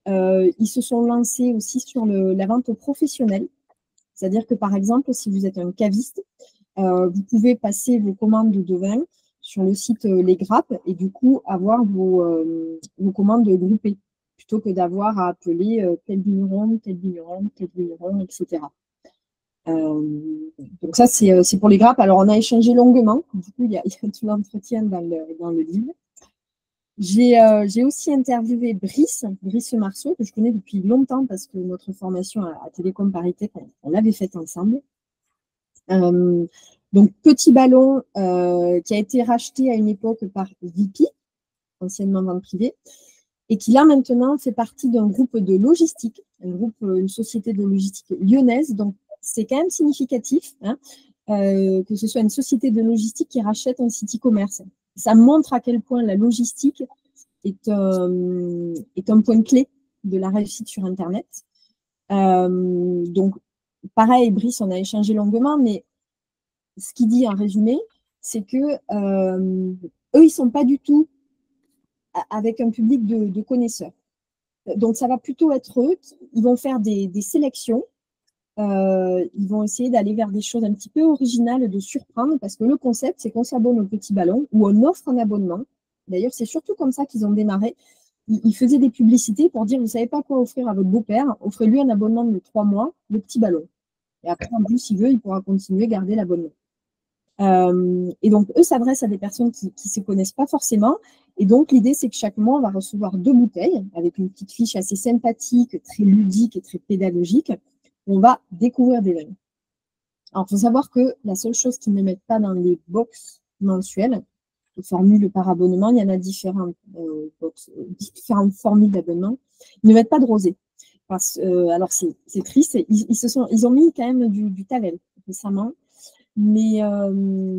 Ils se sont lancés aussi sur la vente professionnelle. C'est-à-dire que, par exemple, si vous êtes un caviste, vous pouvez passer vos commandes de vin sur le site Les Grappes et du coup avoir vos commandes groupées plutôt que d'avoir à appeler tel vigneron, etc. Donc ça, c'est pour Les Grappes. Alors, on a échangé longuement. Du coup, il y a tout l'entretien dans le livre. J'ai aussi interviewé Brice Marceau, que je connais depuis longtemps parce que notre formation à Télécom Parité, on l'avait faite ensemble. Donc, Petit Ballon, qui a été racheté à une époque par Vipi, anciennement vente privée. et qui là maintenant fait partie d'un groupe de logistique, une société de logistique lyonnaise. Donc c'est quand même significatif, hein, que ce soit une société de logistique qui rachète un site e-commerce. Ça montre à quel point la logistique est un point clé de la réussite sur Internet. Donc, pareil, Brice, on a échangé longuement, mais ce qu'il dit en résumé, c'est que eux, ils ne sont pas du tout avec un public de connaisseurs. Donc, ça va plutôt être eux, ils vont faire des sélections, ils vont essayer d'aller vers des choses un petit peu originales, de surprendre, parce que le concept, c'est qu'on s'abonne au petit ballon ou on offre un abonnement. D'ailleurs, c'est surtout comme ça qu'ils ont démarré. Ils faisaient des publicités pour dire, vous ne savez pas quoi offrir à votre beau-père, offrez-lui un abonnement de 3 mois, le petit ballon. Et après, en plus, s'il veut, il pourra continuer à garder l'abonnement. Et donc, eux s'adressent à des personnes qui ne se connaissent pas forcément. Et donc, l'idée, c'est que chaque mois, on va recevoir 2 bouteilles avec une petite fiche assez sympathique, très ludique et très pédagogique. On va découvrir des vins. Alors, il faut savoir que la seule chose qu'ils ne mettent pas dans les box mensuelles, les formules par abonnement, il y en a différentes formules d'abonnement, ils ne mettent pas de rosé. Alors, c'est triste, ils ont mis quand même du Tavel récemment, mais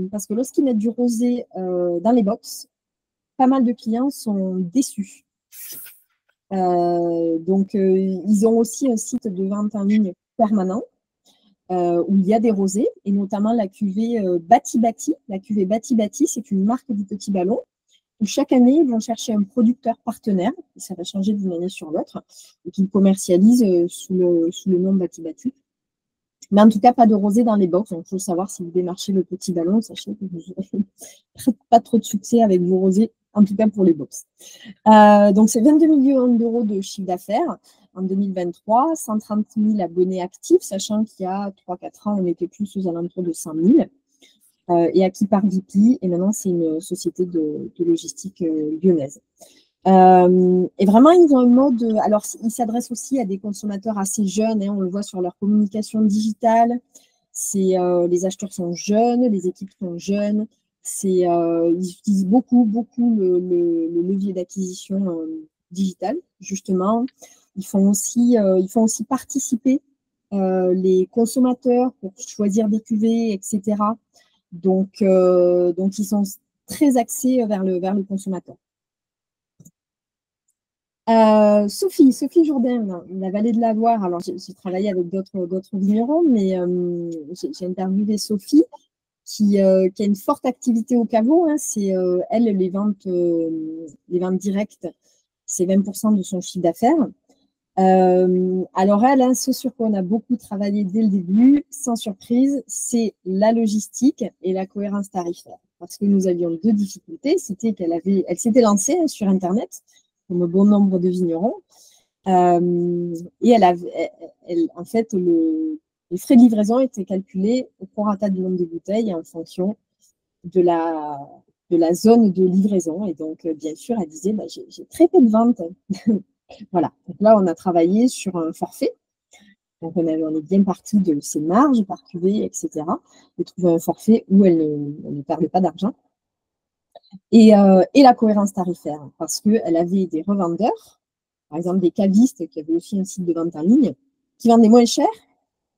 parce que lorsqu'ils mettent du rosé dans les box, pas mal de clients sont déçus. Donc, ils ont aussi un site de vente en ligne permanent où il y a des rosés, et notamment la cuvée Bati Bati. La cuvée Bati Bati, c'est une marque du petit ballon, où chaque année, ils vont chercher un producteur partenaire, et ça va changer d'une année sur l'autre, et qu'ils commercialisent sous le nom Bati Bati. Mais en tout cas, pas de rosé dans les box. Donc, il faut savoir si vous démarchez le petit ballon, sachez que vous n'aurez pas trop de succès avec vos rosés, en tout cas pour les box. Donc, c'est 22 millions d'euros de chiffre d'affaires en 2023, 130 000 abonnés actifs, sachant qu'il y a 3-4 ans, on était plus aux alentours de 100 000, et acquis par VP, et maintenant, c'est une société de logistique lyonnaise. Et vraiment, ils ont un mode. Alors, ils s'adressent aussi à des consommateurs assez jeunes, hein, on le voit sur leur communication digitale. Les acheteurs sont jeunes, les équipes sont jeunes. Ils utilisent beaucoup le levier d'acquisition digitale, justement. Ils font aussi participer les consommateurs pour choisir des cuvées, etc. Donc ils sont très axés vers le consommateur. Sophie Jourdain, la vallée de la Loire. Alors, j'ai travaillé avec d'autres vignerons, mais j'ai interviewé Sophie qui a une forte activité au caveau. Hein. C'est elle, les ventes directes, c'est 20% de son chiffre d'affaires. Alors elle, hein, ce sur quoi on a beaucoup travaillé dès le début, sans surprise, c'est la logistique et la cohérence tarifaire. Parce que nous avions 2 difficultés, c'était elle s'était lancée sur Internet, comme bon nombre de vignerons, et en fait, les frais de livraison étaient calculés au prorata du nombre de bouteilles en fonction de la zone de livraison. Et donc, bien sûr, elle disait, j'ai très peu de ventes. Voilà. Donc là, on a travaillé sur un forfait. Donc, on est bien parti de ses marges par cuvée, etc. Et trouver un forfait où elle ne perdait pas d'argent. Et la cohérence tarifaire, parce qu'elle avait des revendeurs, par exemple des cavistes qui avaient aussi un site de vente en ligne, qui vendaient moins cher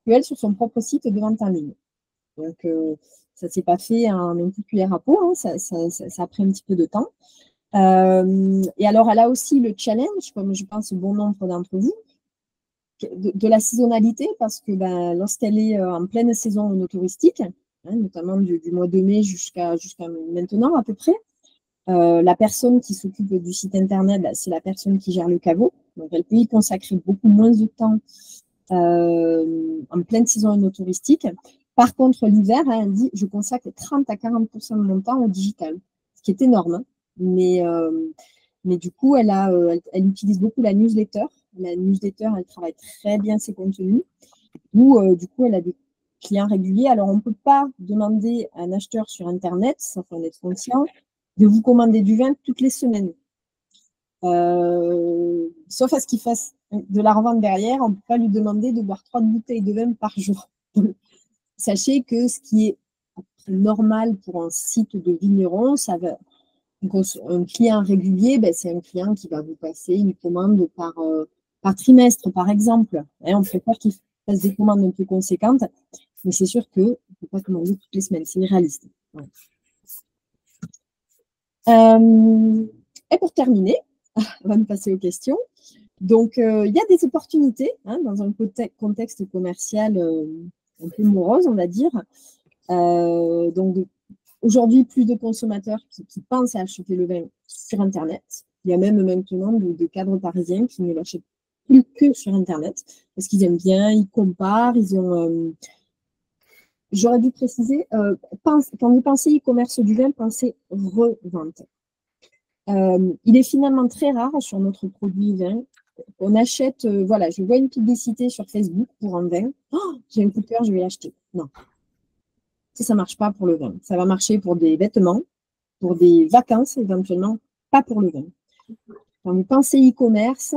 qu'elle sur son propre site de vente en ligne. Donc, ça ne s'est pas fait en un coup de cuillère à peau, hein, ça a pris un petit peu de temps. Et alors, elle a aussi le challenge, comme je pense bon nombre d'entre vous, de la saisonnalité, parce que lorsqu'elle est en pleine saison touristique, hein, notamment du mois de mai jusqu'à maintenant à peu près, la personne qui s'occupe du site internet, c'est la personne qui gère le caveau. Donc, elle peut y consacrer beaucoup moins de temps en pleine saison touristique. Par contre, l'hiver, hein, elle dit, je consacre 30 à 40% de mon temps au digital, ce qui est énorme. Hein. Mais du coup, elle utilise beaucoup la newsletter. La newsletter, elle travaille très bien ses contenus. Du coup, elle a des clients réguliers. Alors, on ne peut pas demander à un acheteur sur Internet, ça faut en être conscient, de vous commander du vin toutes les semaines. Sauf à ce qu'il fasse de la revente derrière, on ne peut pas lui demander de boire 3 bouteilles de vin par jour. Sachez que ce qui est normal pour un site de vigneron, ça va Donc, un client régulier, ben, c'est un client qui va vous passer une commande par trimestre, par exemple. Hein, on préfère qu'il fasse des commandes un peu conséquentes, mais c'est sûr qu'il ne faut pas commander toutes les semaines, c'est irréaliste. Ouais. Et pour terminer, on va nous passer aux questions. Donc, il y a des opportunités hein, dans un contexte commercial un peu morose, on va dire. Donc, aujourd'hui, plus de consommateurs qui pensent à acheter le vin sur Internet. Il y a même maintenant des cadres parisiens qui ne l'achètent plus que sur Internet parce qu'ils aiment bien, ils comparent, ils ont... J'aurais dû préciser, quand vous pensez e-commerce du vin, pensez revente. Il est finalement très rare sur notre produit vin. On achète, voilà, je vois une publicité sur Facebook pour un vin. Oh, j'ai un coup de cœur, je vais l'acheter. Non, ça ne marche pas pour le vin. Ça va marcher pour des vêtements, pour des vacances éventuellement, pas pour le vin. Quand vous pensez e-commerce,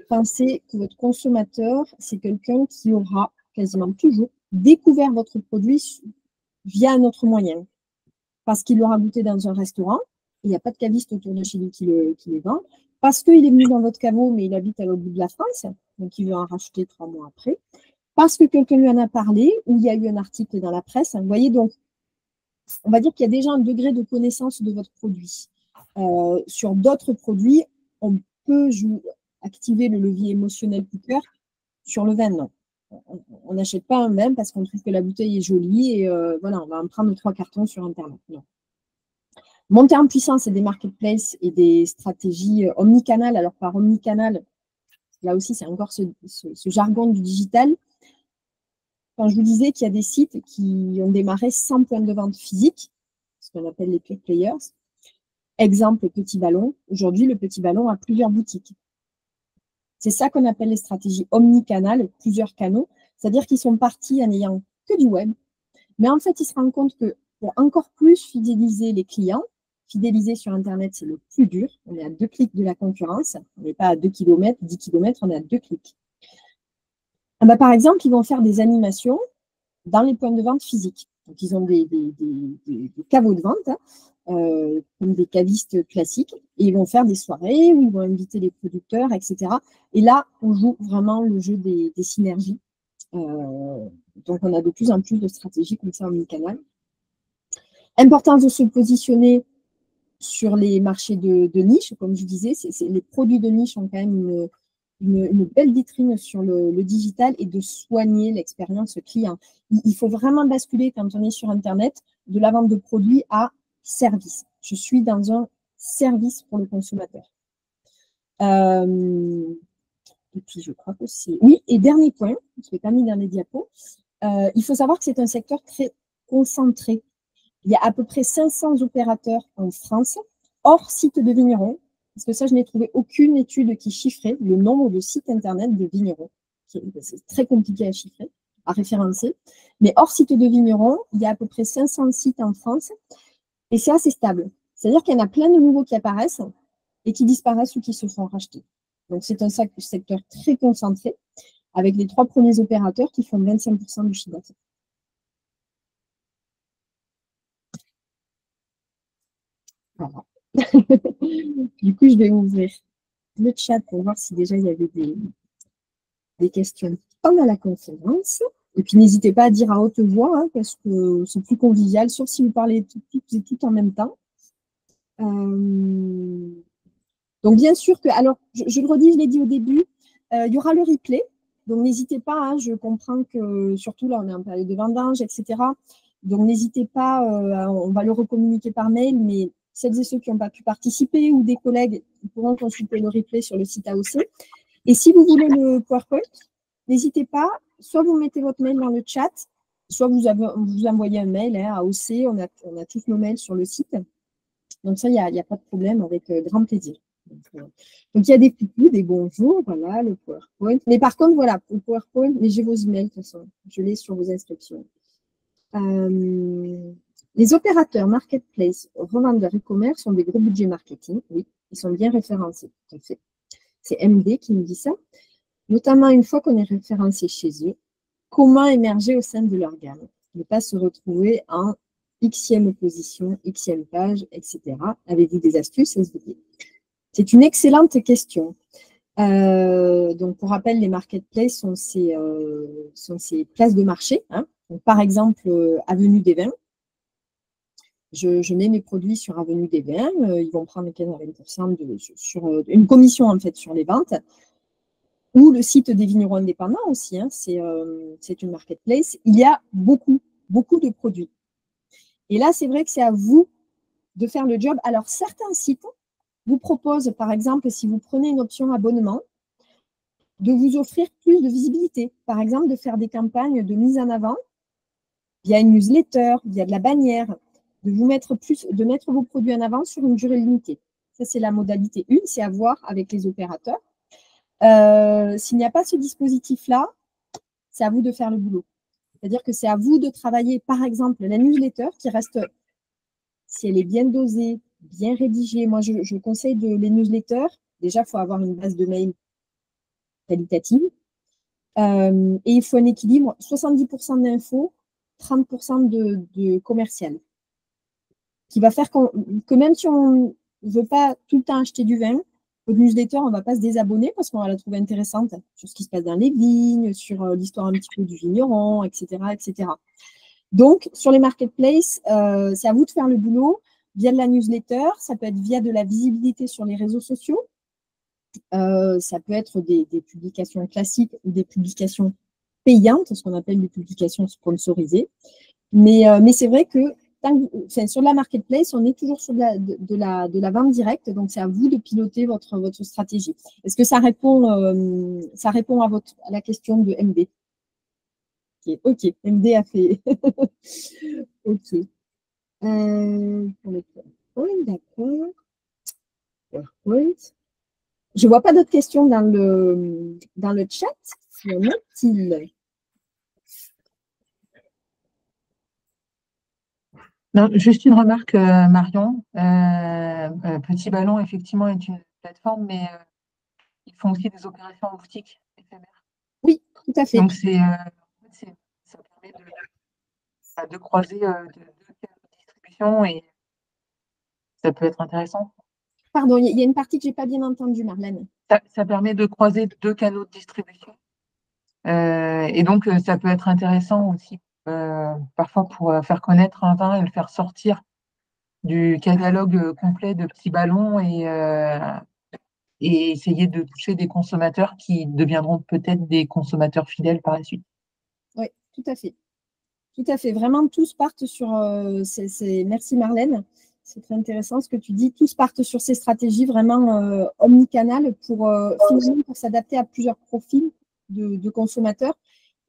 pensez que votre consommateur, c'est quelqu'un qui aura quasiment toujours découvert votre produit via un autre moyen. Parce qu'il l'aura goûté dans un restaurant, il n'y a pas de caviste autour de chez lui qui les vend, parce qu'il est venu dans votre caveau, mais il habite à l'autre bout de la France, donc il veut en racheter 3 mois après, parce que quelqu'un lui en a parlé, ou il y a eu un article dans la presse. Vous voyez, donc, on va dire qu'il y a déjà un degré de connaissance de votre produit. Sur d'autres produits, on peut activer le levier émotionnel coup de cœur. Sur le vin, non. On n'achète pas un vin parce qu'on trouve que la bouteille est jolie et voilà, on va en prendre 3 cartons sur Internet. Non. Monter en puissance et des marketplaces et des stratégies omnicanal. Alors, par omnicanal, là aussi, c'est encore ce jargon du digital. Quand je vous disais qu'il y a des sites qui ont démarré sans point de vente physique, ce qu'on appelle les pure players. Exemple, Petit Ballon. Aujourd'hui, le Petit Ballon a plusieurs boutiques. C'est ça qu'on appelle les stratégies omnicanal, plusieurs canaux. C'est-à-dire qu'ils sont partis en n'ayant que du web. Mais en fait, ils se rendent compte que pour encore plus fidéliser les clients, fidéliser sur Internet, c'est le plus dur. On est à 2 clics de la concurrence. On n'est pas à 2 km, 10 km, on est à 2 clics. Ah bah, par exemple, ils vont faire des animations dans les points de vente physiques. Donc, ils ont des caveaux de vente, comme des cavistes classiques, et ils vont faire des soirées où ils vont inviter les producteurs, etc. Et là, on joue vraiment le jeu des synergies. Donc, on a de plus en plus de stratégies comme ça en omnicanal. Importance de se positionner sur les marchés de niche, comme je disais, les produits de niche ont quand même une belle vitrine sur le digital et de soigner l'expérience client. Il faut vraiment basculer quand on est sur Internet de la vente de produits à service. Je suis dans un service pour le consommateur. Et puis, je crois que c'est... Oui, et dernier point, je ne l'ai pas mis dans les diapos, il faut savoir que c'est un secteur très concentré. Il y a à peu près 500 opérateurs en France, hors site de vignerons, parce que ça, je n'ai trouvé aucune étude qui chiffrait le nombre de sites Internet de vignerons. C'est très compliqué à chiffrer, à référencer. Mais hors site de vignerons, il y a à peu près 500 sites en France, et c'est assez stable. C'est-à-dire qu'il y en a plein de nouveaux qui apparaissent et qui disparaissent ou qui se font racheter. Donc, c'est un secteur très concentré, avec les 3 premiers opérateurs qui font 25% du chiffre d'affaires. Voilà. Du coup, je vais ouvrir le chat pour voir si déjà il y avait des questions pendant la conférence. Et puis, n'hésitez pas à dire à haute voix, hein, parce que c'est plus convivial, sauf si vous parlez tout en même temps. Donc, bien sûr que, alors, je le redis, je l'ai dit au début, il y aura le replay. Donc, n'hésitez pas, hein, je comprends que, surtout là, on est en période de vendange, etc. Donc, n'hésitez pas, on va le recommuniquer par mail, mais celles et ceux qui n'ont pas pu participer ou des collègues pourront consulter le replay sur le site AOC. Et si vous voulez le PowerPoint, n'hésitez pas, soit vous mettez votre mail dans le chat, soit vous envoyez un mail à AOC, on a tous nos mails sur le site. Donc ça, il n'y a pas de problème, avec grand plaisir. Donc, il y a des coucous, des bonjours, voilà, le PowerPoint. Mais par contre, voilà, pour le PowerPoint, mais j'ai vos emails, de toute façon, je l'ai sur vos inscriptions. Les opérateurs marketplace, revendeurs e-commerce ont des gros budgets marketing, oui, ils sont bien référencés, tout à fait. C'est MD qui nous dit ça. Notamment une fois qu'on est référencé chez eux, comment émerger au sein de leur gamme, ne pas se retrouver en Xème position, Xème page, etc. Avez-vous des astuces SVP? C'est une excellente question. Donc, pour rappel, les marketplaces sont ces places de marché. Hein. Donc, par exemple, Avenue des Vins. Je mets mes produits sur Avenue des Vins. Ils vont prendre 15 à 20% sur une commission, en fait, sur les ventes. Ou le site des vignerons indépendants aussi. Hein. C'est une marketplace. Il y a beaucoup de produits. Et là, c'est vrai que c'est à vous de faire le job. Alors, certains sites vous proposent, par exemple, si vous prenez une option abonnement, de vous offrir plus de visibilité. Par exemple, de faire des campagnes de mise en avant via une newsletter, via de la bannière, de mettre vos produits en avant sur une durée limitée. Ça, c'est la modalité 1, c'est à voir avec les opérateurs. S'il n'y a pas ce dispositif-là, c'est à vous de faire le boulot. C'est-à-dire que c'est à vous de travailler, par exemple, la newsletter qui reste, si elle est bien dosée, bien rédigée. Moi, je conseille les newsletters. Déjà, il faut avoir une base de mail qualitative. Et il faut un équilibre, 70% d'infos, 30% de commercial. Qui va faire que même si on ne veut pas tout le temps acheter du vin, votre newsletter, on ne va pas se désabonner parce qu'on va la trouver intéressante sur ce qui se passe dans les vignes, sur l'histoire un petit peu du vigneron, etc., etc. Donc, sur les marketplaces, c'est à vous de faire le boulot via de la newsletter, ça peut être via de la visibilité sur les réseaux sociaux, ça peut être des publications classiques ou des publications payantes, ce qu'on appelle des publications sponsorisées. Mais c'est vrai que sur la marketplace, on est toujours sur de la vente directe, donc c'est à vous de piloter votre stratégie. Est-ce que ça répond à la question de MD? Ok, MD a fait. Ok. D'accord. Je ne vois pas d'autres questions dans le chat. Y en a-t-il? Non, juste une remarque, Marion. Petit Ballon, effectivement, est une plateforme, mais ils font aussi des opérations en boutique éphémère. Oui, tout à fait. Donc, ça permet de croiser deux canaux de distribution et ça peut être intéressant. Pardon, il y a une partie que je n'ai pas bien entendue, Marlène. Ça permet de croiser deux canaux de distribution. Et donc, ça peut être intéressant aussi, parfois, pour faire connaître un vin et le faire sortir du catalogue complet de Petit Ballon et essayer de toucher des consommateurs qui deviendront peut-être des consommateurs fidèles par la suite. Oui, tout à fait. Tout à fait. Vraiment, tous partent sur… Merci Marlène. C'est très intéressant ce que tu dis. Tous partent sur ces stratégies vraiment omnicanales pour s'adapter à plusieurs profils de consommateurs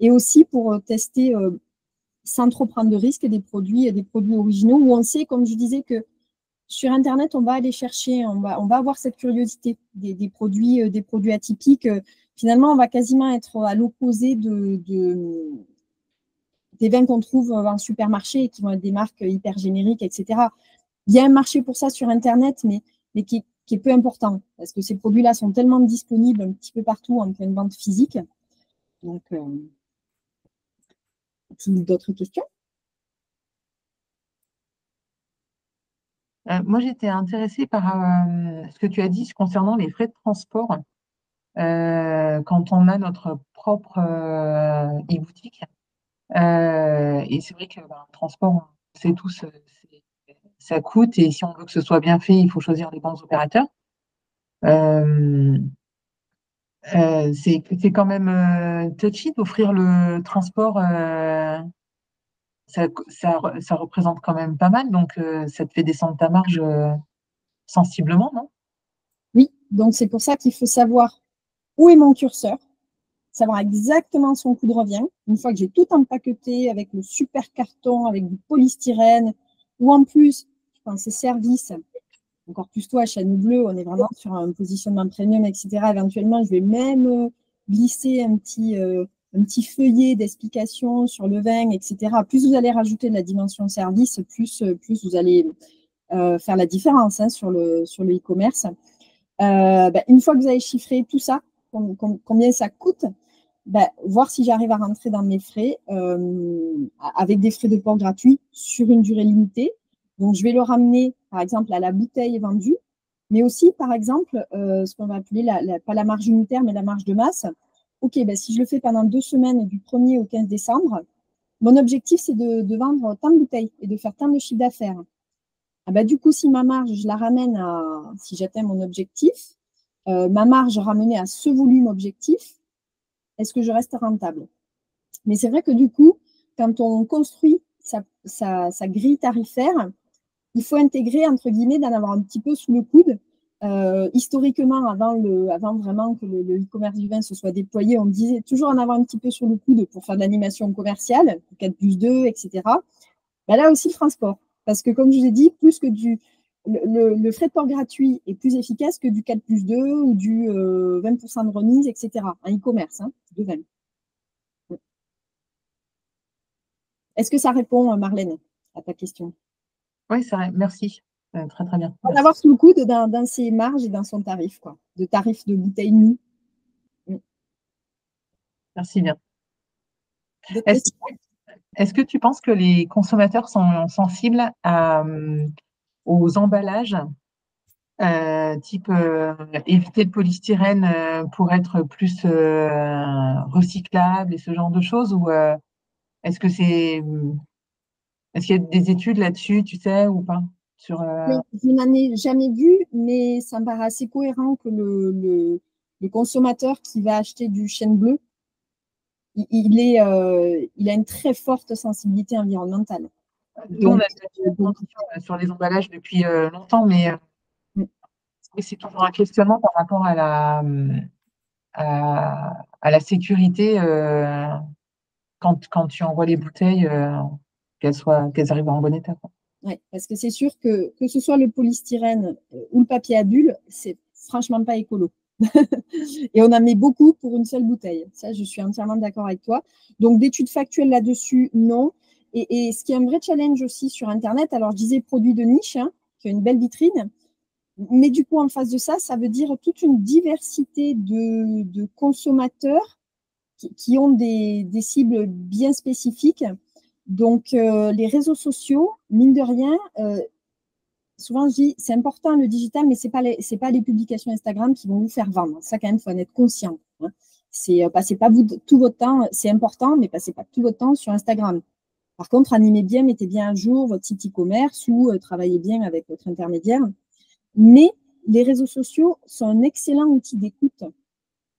et aussi pour tester sans trop prendre de risques des produits originaux où on sait, comme je disais, que sur Internet, on va aller chercher, on va avoir cette curiosité des produits atypiques. Finalement, on va quasiment être à l'opposé des vins qu'on trouve en supermarché et qui vont être des marques hyper génériques, etc. Il y a un marché pour ça sur Internet, mais qui est peu important parce que ces produits-là sont tellement disponibles un petit peu partout en point de vente physique. Donc, d'autres questions? Moi, j'étais intéressée par ce que tu as dit concernant les frais de transport. Quand on a notre propre e-boutique. Et c'est vrai que le transport, on sait tous, ça coûte. Et si on veut que ce soit bien fait, il faut choisir les bons opérateurs. C'est quand même touchy d'offrir le transport. Ça représente quand même pas mal. Donc, ça te fait descendre ta marge sensiblement, non? Oui, donc c'est pour ça qu'il faut savoir où est mon curseur, savoir exactement son coût de revient. Une fois que j'ai tout empaqueté avec le super carton, avec du polystyrène, ou en plus, je pense, ces services, encore plus toi, Chaîne Bleue, on est vraiment sur un positionnement premium, etc. Éventuellement, je vais même glisser un petit feuillet d'explication sur le vin, etc. Plus vous allez rajouter de la dimension service, plus vous allez faire la différence sur le e-commerce. Une fois que vous avez chiffré tout ça, combien ça coûte, voir si j'arrive à rentrer dans mes frais avec des frais de port gratuits sur une durée limitée. Donc, je vais le ramener, par exemple, à la bouteille vendue, mais aussi, par exemple, ce qu'on va appeler, pas la marge unitaire, mais la marge de masse. OK, si je le fais pendant 2 semaines, du 1er au 15 décembre, mon objectif, c'est de vendre tant de bouteilles et de faire tant de chiffre d'affaires. Du coup, si ma marge, je la ramène si j'atteins mon objectif, ma marge ramenée à ce volume objectif, est-ce que je reste rentable? Mais c'est vrai que du coup, quand on construit sa grille tarifaire, il faut intégrer, entre guillemets, d'en avoir un petit peu sous le coude. Historiquement, avant vraiment que le e-commerce du vin se soit déployé, on disait toujours en avoir un petit peu sur le coude pour faire de l'animation commerciale, 4+2, etc. Là aussi, le transport. Parce que, comme je vous ai dit, plus que le frais de port gratuit est plus efficace que du 4+2 ou du 20% de remise, etc. Un e-commerce, de vin. Est-ce que ça répond, Marlène, à ta question? Oui, c'est vrai. Merci. Très, très bien. En avoir sous le coude dans ses marges et dans son tarif, quoi. De tarif de bouteille nue. Merci bien. Est-ce que tu penses que les consommateurs sont sensibles aux emballages, type éviter le polystyrène pour être plus recyclable et ce genre de choses, ou est-ce que est-ce qu'il y a des études là-dessus, tu sais, ou pas sur, Je n'en ai jamais vu, mais ça me paraît assez cohérent que le consommateur qui va acheter du chêne bleu, il a une très forte sensibilité environnementale. Nous, on a sur les emballages depuis longtemps, mais c'est toujours un questionnement par rapport à la sécurité quand tu envoies les bouteilles, qu'elles arrivent en bon état, quoi. Oui, parce que c'est sûr que ce soit le polystyrène ou le papier à bulles, c'est franchement pas écolo. Et on en met beaucoup pour une seule bouteille. Ça, je suis entièrement d'accord avec toi. Donc, d'études factuelles là-dessus, non. Et ce qui est un vrai challenge aussi sur Internet, alors je disais produit de niche, qui a une belle vitrine, mais du coup, en face de ça, ça veut dire toute une diversité de consommateurs qui ont des cibles bien spécifiques. Donc, les réseaux sociaux, mine de rien, souvent je dis c'est important le digital, mais ce n'est pas les publications Instagram qui vont vous faire vendre. Ça, quand même, il faut en être conscient. Passez pas tout votre temps, c'est important, mais passez pas tout votre temps sur Instagram. Par contre, animez bien, mettez bien à jour votre site e-commerce ou travaillez bien avec votre intermédiaire. Mais les réseaux sociaux sont un excellent outil d'écoute.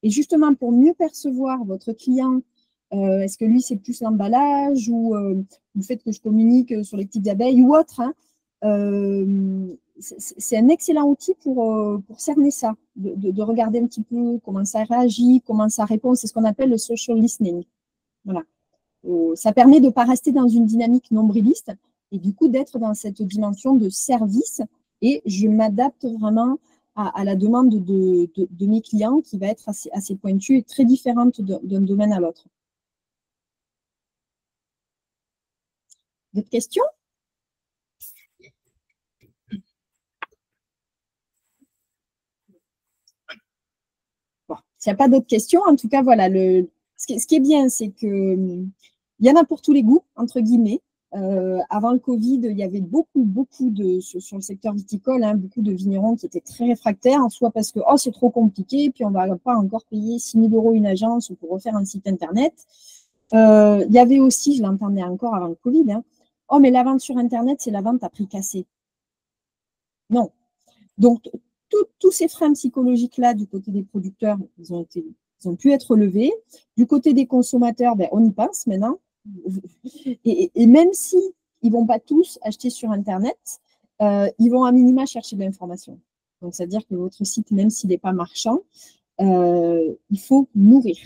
Et justement, pour mieux percevoir votre client, est-ce que lui, c'est plus l'emballage ou le fait que je communique sur les petites abeilles ou autre, c'est un excellent outil pour cerner ça, de regarder un petit peu comment ça réagit, comment ça répond. C'est ce qu'on appelle le social listening. Voilà. Ça permet de ne pas rester dans une dynamique nombriliste et du coup d'être dans cette dimension de service. Et je m'adapte vraiment à la demande de mes clients qui va être assez pointue et très différente d'un domaine à l'autre. D'autres questions? Bon, s'il n'y a pas d'autres questions, en tout cas, voilà, ce qui est bien, c'est qu'il y en a pour tous les goûts, entre guillemets. Avant le Covid, il y avait beaucoup sur le secteur viticole, beaucoup de vignerons qui étaient très réfractaires, soit parce que c'est trop compliqué, puis on ne va pas encore payer 6 000 € une agence pour refaire un site internet. Il y avait aussi, je l'entendais encore avant le Covid, mais la vente sur internet, c'est la vente à prix cassé. Non. Donc, tous ces freins psychologiques-là du côté des producteurs, ils ont pu être levés. Du côté des consommateurs, on y pense maintenant. Et même si ils ne vont pas tous acheter sur Internet, ils vont à minima chercher de l'information. Donc, c'est-à-dire que votre site, même s'il n'est pas marchand, il faut nourrir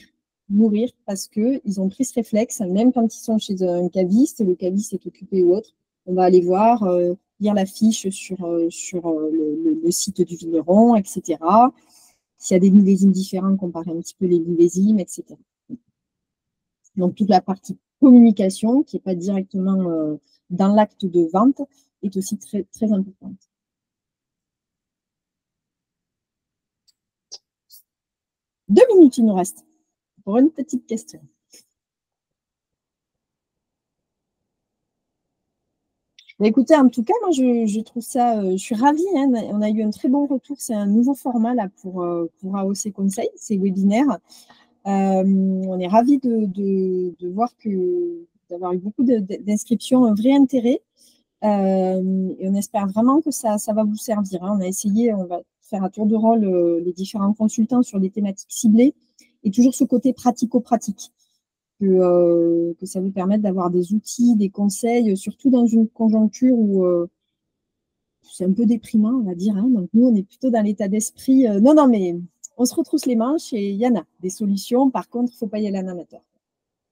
parce qu'ils ont pris ce réflexe, même quand ils sont chez un caviste, le caviste est occupé ou autre, on va aller voir, lire la fiche sur le site du vigneron, etc. S'il y a des millésimes différents, comparer un petit peu les millésimes, etc. Donc, toute la partie communication, qui n'est pas directement dans l'acte de vente, est aussi très, très importante. 2 minutes, il nous reste. pour une petite question. Mais écoutez, en tout cas, moi, je trouve ça, je suis ravie, hein, on a eu un très bon retour. C'est un nouveau format là pour AOC Conseil, ces webinaires. On est ravis de voir d'avoir eu beaucoup d'inscriptions, un vrai intérêt. Et on espère vraiment que ça va vous servir, hein. On a essayé, on va faire à tour de rôle les différents consultants sur des thématiques ciblées et toujours ce côté pratico-pratique. Que ça vous permette d'avoir des outils, des conseils, surtout dans une conjoncture où c'est un peu déprimant, on va dire, hein. Donc, nous, on est plutôt dans l'état d'esprit non, non, mais on se retrousse les manches et il y en a des solutions. Par contre, il ne faut pas y aller en amateur.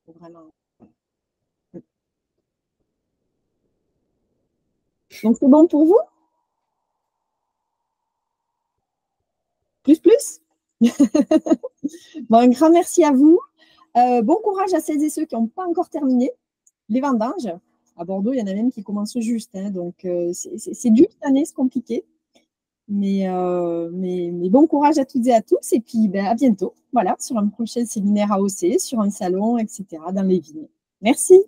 Faut vraiment... Donc, c'est bon pour vous? Plus, plus? Bon, un grand merci à vous. Bon courage à celles et ceux qui n'ont pas encore terminé les vendanges. À Bordeaux, il y en a même qui commencent juste, hein, donc c'est dur cette année, c'est compliqué. Mais bon courage à toutes et à tous. Et puis, ben, à bientôt. Voilà, sur un prochain séminaire AOC, sur un salon, etc., dans les vignes. Merci.